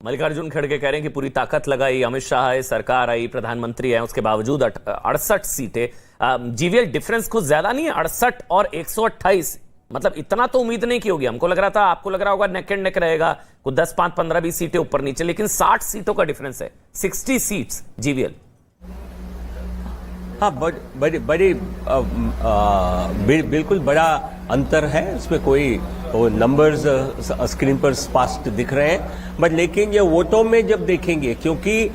मल्लिकार्जुन खड़गे कह रहे हैं कि पूरी ताकत लगाई, अमित शाह आए, सरकार आई, प्रधानमंत्री आए, उसके बावजूद 68 सीटें। जीवीएल डिफरेंस कुछ ज्यादा नहीं है, 68 और 128, मतलब इतना तो उम्मीद नहीं की होगी। हमको लग रहा था, आपको लग रहा होगा नेक एंड नेक रहेगा, कुछ 10, 5, 15, 20 सीटें ऊपर नीचे, लेकिन 60 सीटों का डिफरेंस है, 60 सीट्स जीवीएल। हाँ, बड़ी बिल्कुल बड़ा अंतर है, इसमें कोई नंबर्स स्क्रीन पर स्पष्ट दिख रहे हैं, बट लेकिन ये वोटों में जब देखेंगे, क्योंकि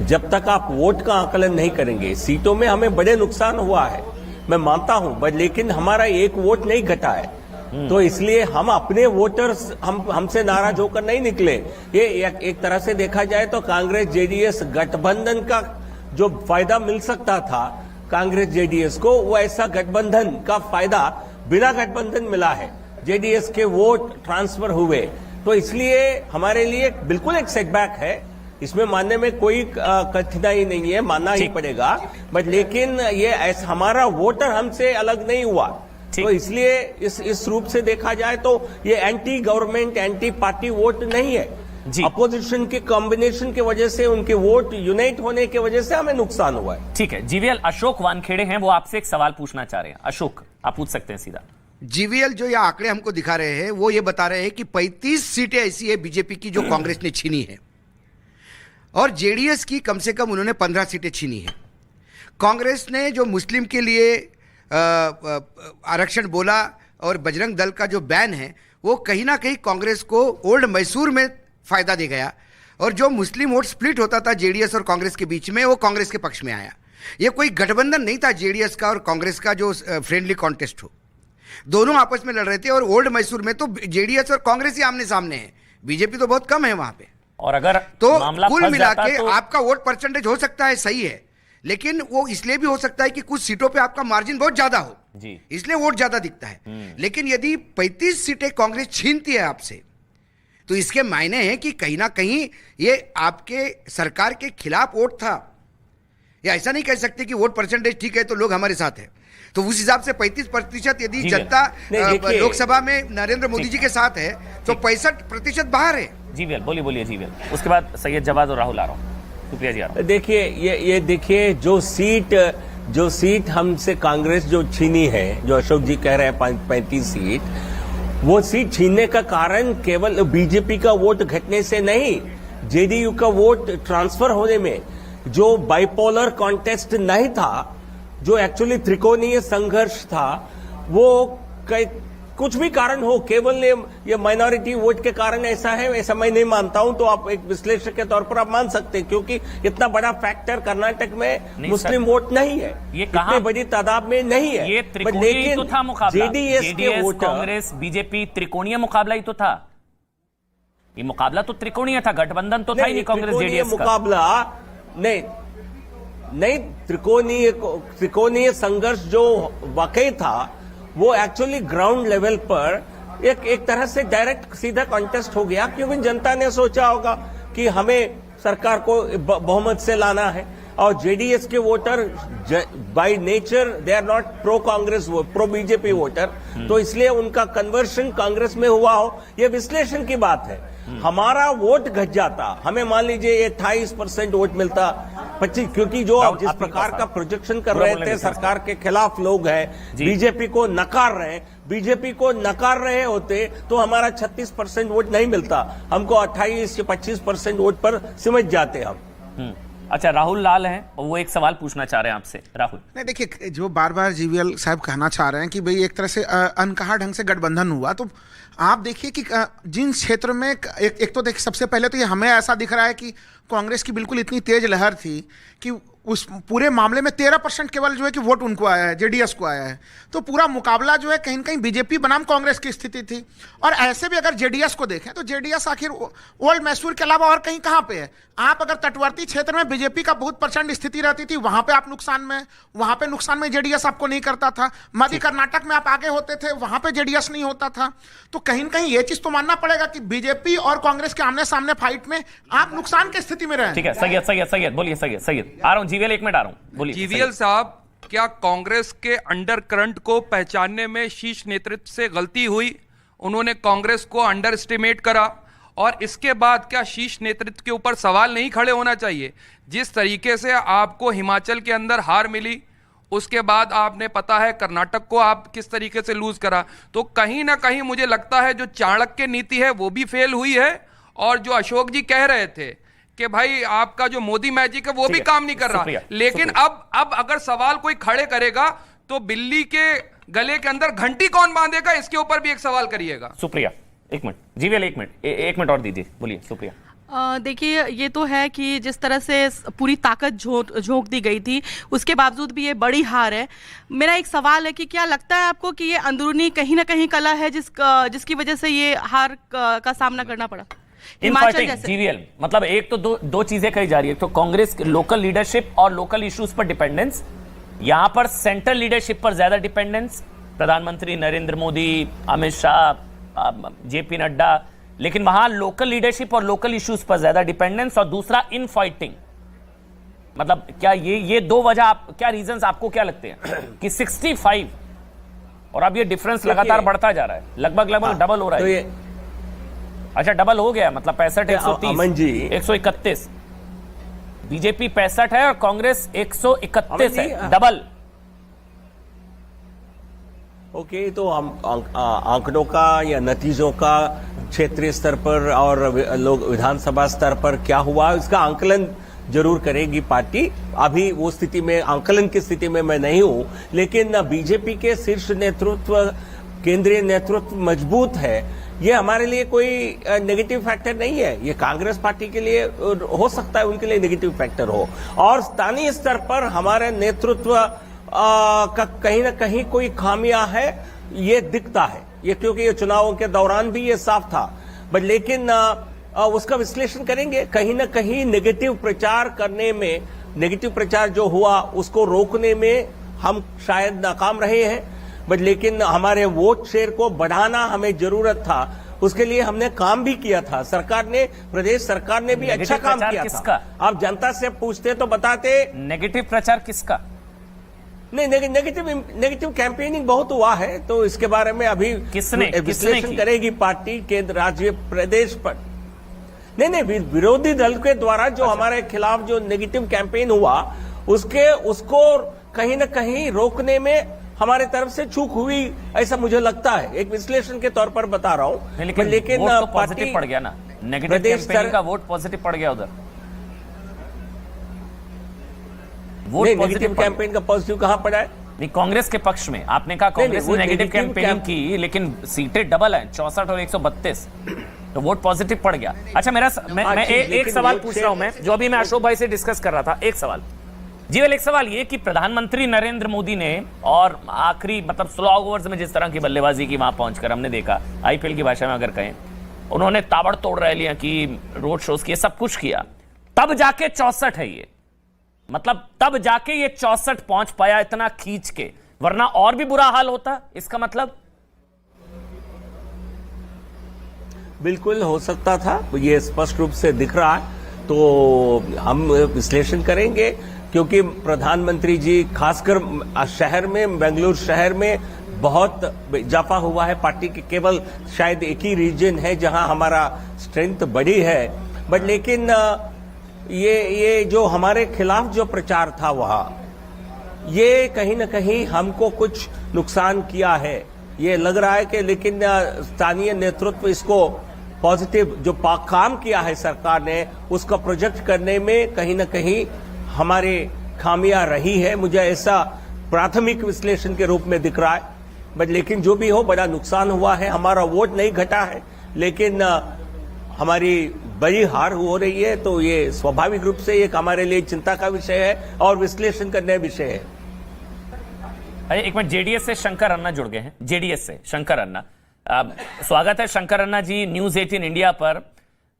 जब तक आप वोट का आकलन नहीं करेंगे, सीटों में हमें बड़े नुकसान हुआ है, मैं मानता हूं, बट लेकिन हमारा एक वोट नहीं घटा है, तो इसलिए हम अपने वोटर्स हमसे नाराज होकर नहीं निकले। ये एक तरह से देखा जाए तो कांग्रेस जेडीएस गठबंधन का जो फायदा मिल सकता था कांग्रेस जेडीएस को, वो ऐसा गठबंधन का फायदा बिना गठबंधन मिला है। जेडीएस के वोट ट्रांसफर हुए, तो इसलिए हमारे लिए बिल्कुल एक सेटबैक है, इसमें मानने में कोई कठिनाई नहीं है, मानना ही पड़ेगा, बट लेकिन ये ऐसा हमारा वोटर हमसे अलग नहीं हुआ, तो इसलिए इस रूप से देखा जाए तो ये anti government anti party vote नहीं है। अपोजिशन के कॉम्बिनेशन की वजह से, उनके वोट यूनाइट होने की वजह से हमें नुकसान हुआ है। ठीक है, जीवीएल अशोक वानखेड़े हैं, वो आपसे एक सवाल पूछना चाह रहे हैं। अशोक, आप पूछ सकते हैं सीधा। जीवीएल जो ये आंकड़े हमको दिखा रहे हैं, वो ये बता रहे हैं कि 35 सीटें ऐसी है बीजेपी की जो कांग्रेस ने छीनी है, और जेडीएस की कम से कम उन्होंने 15 सीटें छीनी है। कांग्रेस ने जो मुस्लिम के लिए आरक्षण बोला और बजरंग दल का जो बैन है, वो कहीं ना कहीं कांग्रेस को ओल्ड मैसूर में फायदा दे गया, और जो मुस्लिम वोट स्प्लिट होता था जेडीएस और कांग्रेस के बीच में, वो कांग्रेस के पक्ष में आया। ये कोई गठबंधन नहीं था जेडीएस का और कांग्रेस का जो फ्रेंडली कॉन्टेस्ट हो, दोनों आपस में लड़ रहे थे, और ओल्ड मैसूर में तो जेडीएस और कांग्रेस ही आमने सामने है, बीजेपी तो बहुत कम है वहां पे। और अगर तो मामला कुल मिला के तो आपका वोट परसेंटेज हो सकता है सही है, लेकिन वो इसलिए भी हो सकता है कि कुछ सीटों पे आपका मार्जिन बहुत ज्यादा हो जी, इसलिए वोट ज्यादा दिखता है। लेकिन यदि 35 सीटें कांग्रेस छीनती है आपसे, तो इसके मायने हैं कि कहीं ना कहीं ये आपके सरकार के खिलाफ वोट था। या ऐसा नहीं कह सकते कि वोट परसेंटेज ठीक है तो लोग हमारे साथ है, तो उस हिसाब से 35% यदि जनता लोकसभा में नरेंद्र मोदी जी के साथ है, तो 65% बाहर है। जीवीएल बोलिए जीवीएल, उसके बाद सैयद जवाद और राहुल आ रहा हूं। शुक्रिया जी, आ रहा हूं। देखिए, ये देखिए, जो सीट हमसे कांग्रेस जो छीनी है, जो अशोक जी कह रहे हैं 35 सीट, वो सीट छीनने का कारण केवल बीजेपी का वोट घटने से नहीं, जेडीयू का वोट ट्रांसफर होने में, जो बाइपोलर कॉन्टेस्ट नहीं था, जो एक्चुअली त्रिकोणीय संघर्ष था, वो कुछ भी कारण हो, केवल ये माइनॉरिटी वोट के कारण ऐसा है, ऐसा मैं नहीं मानता हूं। तो आप एक विश्लेषक के तौर पर आप मान सकते हैं, क्योंकि इतना बड़ा फैक्टर कर्नाटक में मुस्लिम वोट नहीं है, ये इतनी बड़ी तादाद में नहीं है। ये त्रिकोणीय तो था मुकाबला, जेडीएस के वोटर, कांग्रेस बीजेपी त्रिकोणीय मुकाबला ही तो था, ये मुकाबला तो त्रिकोणीय था, गठबंधन तो था ही नहीं कांग्रेस जेडीएस का मुकाबला। नहीं, त्रिकोणीय संघर्ष जो वाकई था, वो एक्चुअली ग्राउंड लेवल पर एक तरह से डायरेक्ट सीधा कॉन्टेस्ट हो गया, क्योंकि जनता ने सोचा होगा कि हमें सरकार को बहुमत से लाना है, और जेडीएस के voter by nature they are not pro Congress, pro BJP voter, तो इसलिए उनका कन्वर्शन कांग्रेस में हुआ हो, यह विश्लेषण की बात है। हमारा वोट घट जाता, हमें मान लीजिए 28% वोट मिलता, 25, क्योंकि जो आप जिस प्रकार का प्रोजेक्शन कर रहे थे, सरकार के खिलाफ लोग हैं, बीजेपी को नकार रहे होते, तो हमारा 36% वोट नहीं मिलता, हमको 28 से 25% वोट पर सिमट जाते हम। अच्छा, राहुल लाल हैं, और वो एक सवाल पूछना चाह रहे हैं आपसे। राहुल, नहीं, देखिए, जो बार बार जीवीएल साहब कहना चाह रहे हैं कि भाई एक तरह से अनकहा ढंग से गठबंधन हुआ, तो आप देखिए कि जिन क्षेत्र में एक तो देखिए, सबसे पहले तो ये हमें ऐसा दिख रहा है कि कांग्रेस की बिल्कुल इतनी तेज लहर थी कि उस पूरे मामले में 13% केवल जो है कि वोट उनको आया है, जेडीएस को आया है, तो पूरा मुकाबला जो है कहीं कहीं बीजेपी बनाम कांग्रेस की स्थिति थी। और ऐसे भी अगर जेडीएस को देखें तो जेडीएस आखिर ओल्ड मैसूर के अलावा और कहीं कहां पे है? आप अगर तटवर्ती क्षेत्र में बीजेपी का बहुत प्रचंड स्थिति रहती थी, वहां पे आप नुकसान में, वहां पे नुकसान में जेडीएस आपको नहीं करता था। मध्य कर्नाटक में आप आगे होते थे, वहां पे जेडीएस नहीं होता था। तो कहीं न कहीं ये चीज तो मानना पड़ेगा कि बीजेपी और कांग्रेस के आमने सामने फाइट में आप नुकसान की स्थिति में रहे। ठीक है, सैयद बोलिए। सैयद आ रहा हूं, जीवीएल 1 मिनट आ रहा हूं, बोलिए। जीवीएल साहब, क्या कांग्रेस के अंडर करंट को पहचानने में शीर्ष नेतृत्व से गलती हुई? उन्होंने कांग्रेस को अंडर एस्टिमेट करा, और इसके बाद क्या शीर्ष नेतृत्व के ऊपर सवाल नहीं खड़े होना चाहिए? जिस तरीके से आपको हिमाचल के अंदर हार मिली, उसके बाद आपने पता है कर्नाटक को आप किस तरीके से लूज करा, तो कहीं ना कहीं मुझे लगता है जो चाणक्य नीति है वो भी फेल हुई है, और जो अशोक जी कह रहे थे कि भाई आपका जो मोदी मैजिक है वो भी काम नहीं कर रहा। लेकिन अब अगर सवाल कोई खड़े करेगा तो बिल्ली के गले के अंदर घंटी कौन बांधेगा, इसके ऊपर भी एक सवाल करिएगा। सुप्रिया एक मिनट, जीवीएल एक मिनट और दीजिए, बोलिए सुप्रिया। देखिए, ये तो है कि जिस तरह से पूरी ताकत झोंक दी गई थी, उसके बावजूद भी ये बड़ी हार है। मेरा एक सवाल है कि क्या लगता है आपको कि ये अंदरूनी कहीं ना कहीं कला है जिसकी वजह से ये हार का सामना करना पड़ा? हिमाचल जैसे जीवीएल मतलब एक तो दो चीजें कही जा रही है, तो कांग्रेस लोकल लीडरशिप और लोकल इश्यूज पर डिपेंडेंस, यहां पर सेंट्रल लीडरशिप पर ज्यादा डिपेंडेंस, प्रधानमंत्री नरेंद्र मोदी, अमित शाह, जेपी नड्डा, लेकिन वहां लोकल लीडरशिप और लोकल इश्यूज पर ज्यादा डिपेंडेंस, और दूसरा इन फाइटिंग। मतलब क्या ये दो वजह, क्या रीजंस आपको क्या लगते हैं कि 65 और अब ये डिफरेंस लगातार बढ़ता जा रहा है, लगभग डबल हो रहा है? तो अच्छा, डबल हो गया, मतलब 65 130 131, बीजेपी 65 है और कांग्रेस 131 है, डबल। ओके, तो हम आंकड़ों का या नतीजों का क्षेत्रीय स्तर पर और लोग विधानसभा स्तर पर क्या हुआ, इसका आंकलन जरूर करेगी पार्टी। अभी वो स्थिति में, आंकलन की स्थिति में मैं नहीं हूं, लेकिन बीजेपी के शीर्ष नेतृत्व, केंद्रीय नेतृत्व मजबूत है, ये हमारे लिए कोई नेगेटिव फैक्टर नहीं है। ये कांग्रेस पार्टी के लिए हो सकता है, उनके लिए नेगेटिव फैक्टर हो, और स्थानीय स्तर पर हमारे नेतृत्व का कहीं ना कहीं कोई खामियां है, ये दिखता है, ये क्योंकि ये चुनावों के दौरान भी ये साफ था। बट लेकिन उसका विश्लेषण करेंगे, कहीं ना कहीं नेगेटिव प्रचार करने में, नेगेटिव प्रचार जो हुआ उसको रोकने में हम शायद नाकाम रहे हैं। बट लेकिन हमारे वोट शेयर को बढ़ाना हमें जरूरत था, उसके लिए हमने काम भी किया था। सरकार ने, प्रदेश सरकार ने भी अच्छा काम किया था। आप जनता से पूछते तो बताते। नेगेटिव प्रचार किसका? नहीं, नेगेटिव कैंपेनिंग बहुत हुआ है, तो इसके बारे में अभी किसने विश्लेषण करेगी पार्टी, केंद्र, राज्य, प्रदेश पर। नहीं, विरोधी दल के द्वारा जो हमारे खिलाफ जो नेगेटिव कैंपेन हुआ, उसको कहीं ना कहीं रोकने में हमारे तरफ से चूक हुई, ऐसा मुझे लगता है। एक विश्लेषण के तौर पर बता रहा हूं। लेकिन वोट तो पॉजिटिव पड़ गया ना, नेगेटिव कैंपेनिंग का वोट पॉजिटिव पड़ गया उधर। नेगेटिव कैंपेन का पॉजिटिव कहां पड़ा है? नहीं, कांग्रेस के पक्ष में आपने कहा कांग्रेस ने नेगेटिव कैंपेनिंग की, लेकिन सीटें डबल हैं, 64 और 132, तो वोट पॉजिटिव पड़ गया। अच्छा, मैं एक सवाल पूछ रहा हूं, मैं जो अभी मैं अशोक भाई से डिस्कस कर रहा था, एक सवाल जीवल, एक सवाल ये कि प्रधानमंत्री नरेंद्र मोदी ने, और आखिरी मतलब स्लो ओवर्स में जिस तरह की बल्लेबाजी की वहां पहुंचकर हमने देखा, आईपीएल की भाषा में अगर कहें, उन्होंने ताबड़तोड़ रैलियां की, रोड शोज किए, सब कुछ किया, तब जाके 64 है ये, मतलब तब जाके ये 64 पहुंच पाया इतना खींच के, वरना और भी बुरा हाल होता। इसका मतलब बिल्कुल हो सकता था, ये स्पष्ट रूप से दिख रहा है। तो हम विश्लेषण करेंगे, क्योंकि प्रधानमंत्री जी खासकर शहर में, बेंगलुरु शहर में बहुत इजाफा हुआ है। पार्टी के केवल शायद एक ही रीजन है जहां हमारा स्ट्रेंथ बढ़ी है। बट लेकिन ये जो हमारे खिलाफ जो प्रचार था वहां, ये कहीं ना कहीं हमको कुछ नुकसान किया है, ये लग रहा है कि। लेकिन स्थानीय नेतृत्व इसको पॉजिटिव जो काम किया है सरकार ने, उसका प्रोजेक्ट करने में कहीं ना कहीं हमारे खामियां रही है, मुझे ऐसा प्राथमिक विश्लेषण के रूप में दिख रहा है। बट लेकिन जो भी हो, बड़ा नुकसान हुआ है, हमारा वोट नहीं घटा है, लेकिन हमारी बड़ी हार हो रही है, तो ये स्वाभाविक रूप से एक हमारे लिए चिंता का विषय है और विश्लेषण करने विषय है। एक मिनट, जेडीएस से शंकर अन्ना जुड़ गए हैं, जेडीएस से शंकर अन्ना, स्वागत है शंकर अन्ना जी न्यूज 18 इंडिया पर।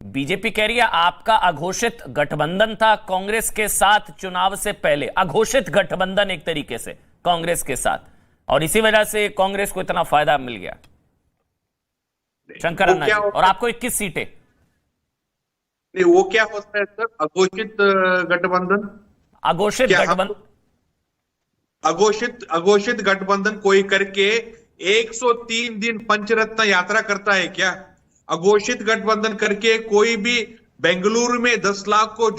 बीजेपी कह रही है आपका अघोषित गठबंधन था कांग्रेस के साथ चुनाव से पहले, अघोषित गठबंधन एक तरीके से कांग्रेस के साथ, और इसी वजह से कांग्रेस को इतना फायदा मिल गया। शंकर अन्ना जी, और आपको 21 सीटें। नहीं, वो क्या होता है सर, अघोषित गठबंधन? अघोषित गठबंधन कोई करके 103 दिन पंचरत्न यात्रा करता है क्या? अघोषित गठबंधन करके कोई भी बेंगलुरु में 10 लाख को